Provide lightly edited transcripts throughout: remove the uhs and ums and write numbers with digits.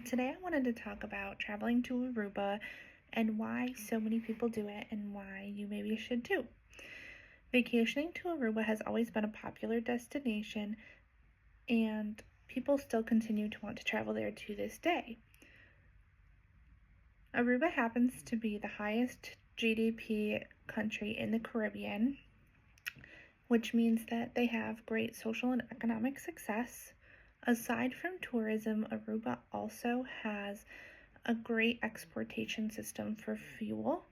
Today I wanted to talk about traveling to Aruba and why so many people do it and why you maybe should too. Vacationing to Aruba has always been a popular destination, and people still continue to want to travel there to this day. Aruba happens to be the highest GDP country in the Caribbean, which means that they have great social and economic success. Aside from tourism, Aruba also has a great exportation system for fuel.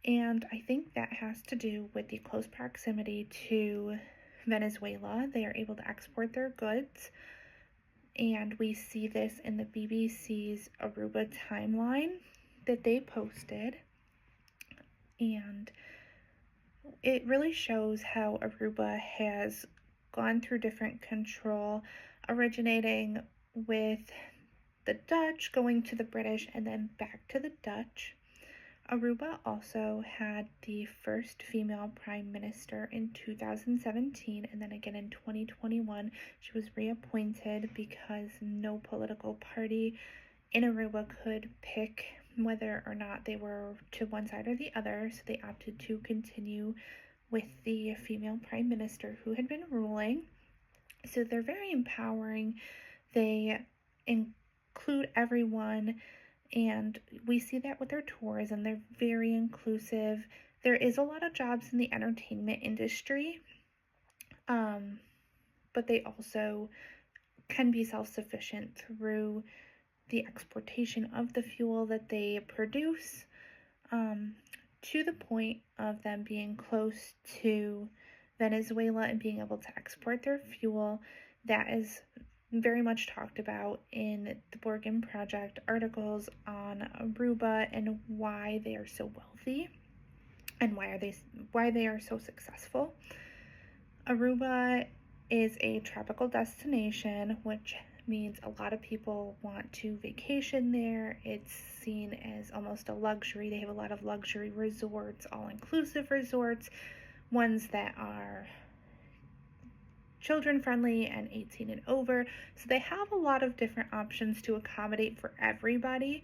And I think that has to do with the close proximity to Venezuela. They are able to export their goods. And we see this in the BBC's Aruba timeline that they posted. And it really shows how Aruba has gone through different control, originating with the Dutch, going to the British, and then back to the Dutch. Aruba also had the first female prime minister in 2017, and then again in 2021. She was reappointed because no political party in Aruba could pick whether or not they were to one side or the other, so they opted to continue with the female prime minister who had been ruling. So they're very empowering. They include everyone, and we see that with their tourism. They're very inclusive. There is a lot of jobs in the entertainment industry, but they also can be self-sufficient through the exportation of the fuel that they produce, to the point of them being close to Venezuela and being able to export their fuel. That is very much talked about in the Borgen Project articles on Aruba and why they are so wealthy and why they are so successful. Aruba is a tropical destination, which means a lot of people want to vacation there. It's seen as almost a luxury. They have a lot of luxury resorts, all-inclusive resorts, ones that are children friendly and 18 and over. So they have a lot of different options to accommodate for everybody.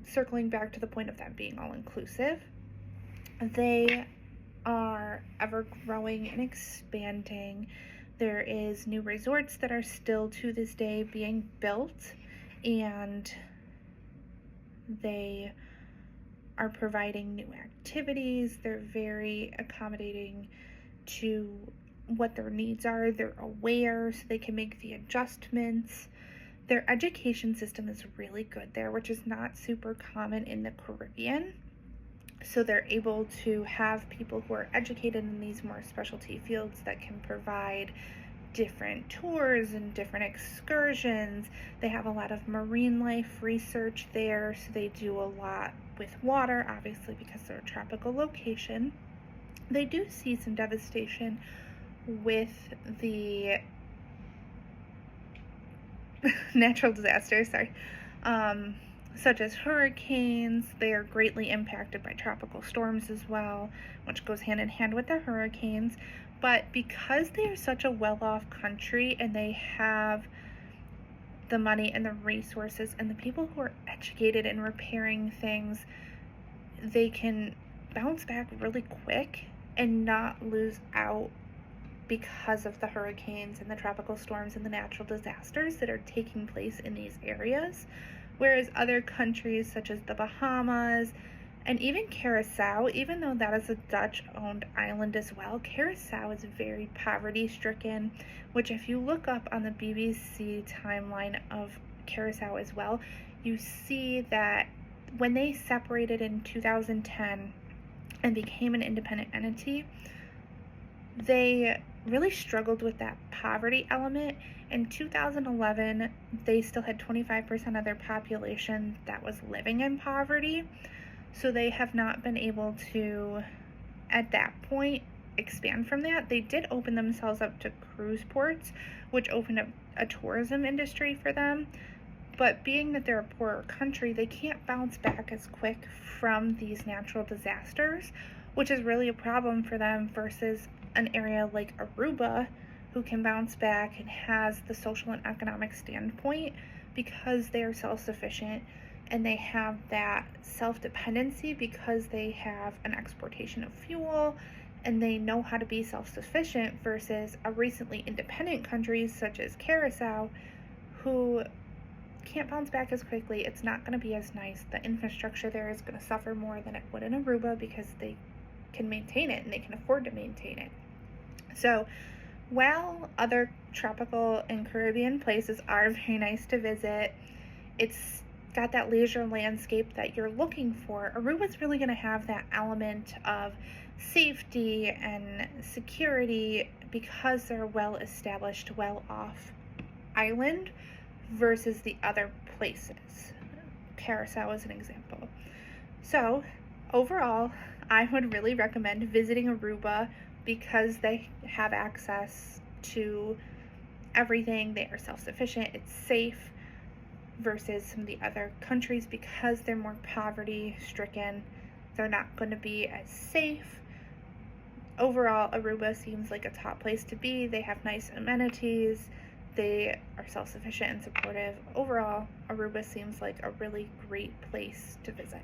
Circling back to the point of them being all-inclusive, they are ever growing and expanding. There is new resorts that are still to this day being built, and they are providing new activities. They're very accommodating to what their needs are. They're aware, so they can make the adjustments. Their education system is really good there, which is not super common in the Caribbean. So they're able to have people who are educated in these more specialty fields that can provide different tours and different excursions. They have a lot of marine life research there, so they do a lot with water, obviously, because they're a tropical location. They do see some devastation with the natural disasters, such as hurricanes. They are greatly impacted by tropical storms as well, which goes hand in hand with the hurricanes. But because they are such a well-off country and they have the money and the resources and the people who are educated in repairing things, they can bounce back really quick and not lose out because of the hurricanes and the tropical storms and the natural disasters that are taking place in these areas. Whereas other countries such as the Bahamas and even Curacao, even though that is a Dutch-owned island as well, Curacao is very poverty-stricken, which if you look up on the BBC timeline of Curacao as well, you see that when they separated in 2010 and became an independent entity, they really struggled with that poverty element. In 2011, they still had 25% of their population that was living in poverty. So they have not been able to, at that point, expand from that. They did open themselves up to cruise ports, which opened up a tourism industry for them. But being that they're a poorer country, they can't bounce back as quick from these natural disasters, which is really a problem for them versus an area like Aruba, who can bounce back and has the social and economic standpoint because they are self-sufficient and they have that self-dependency because they have an exportation of fuel and they know how to be self-sufficient versus a recently independent countries such as Curacao who can't bounce back as quickly. It's not going to be as nice. The infrastructure there is going to suffer more than it would in Aruba because they can maintain it and they can afford to maintain it. So while other tropical and Caribbean places are very nice to visit, it's got that leisure landscape that you're looking for. Aruba's really going to have that element of safety and security because they're well established, well off island versus the other places. Curacao is an example. So overall, I would really recommend visiting Aruba because they have access to everything. They are self-sufficient. It's safe versus some of the other countries because they're more poverty stricken. They're not going to be as safe. Overall, Aruba seems like a top place to be. They have nice amenities. They are self-sufficient and supportive. Overall, Aruba seems like a really great place to visit.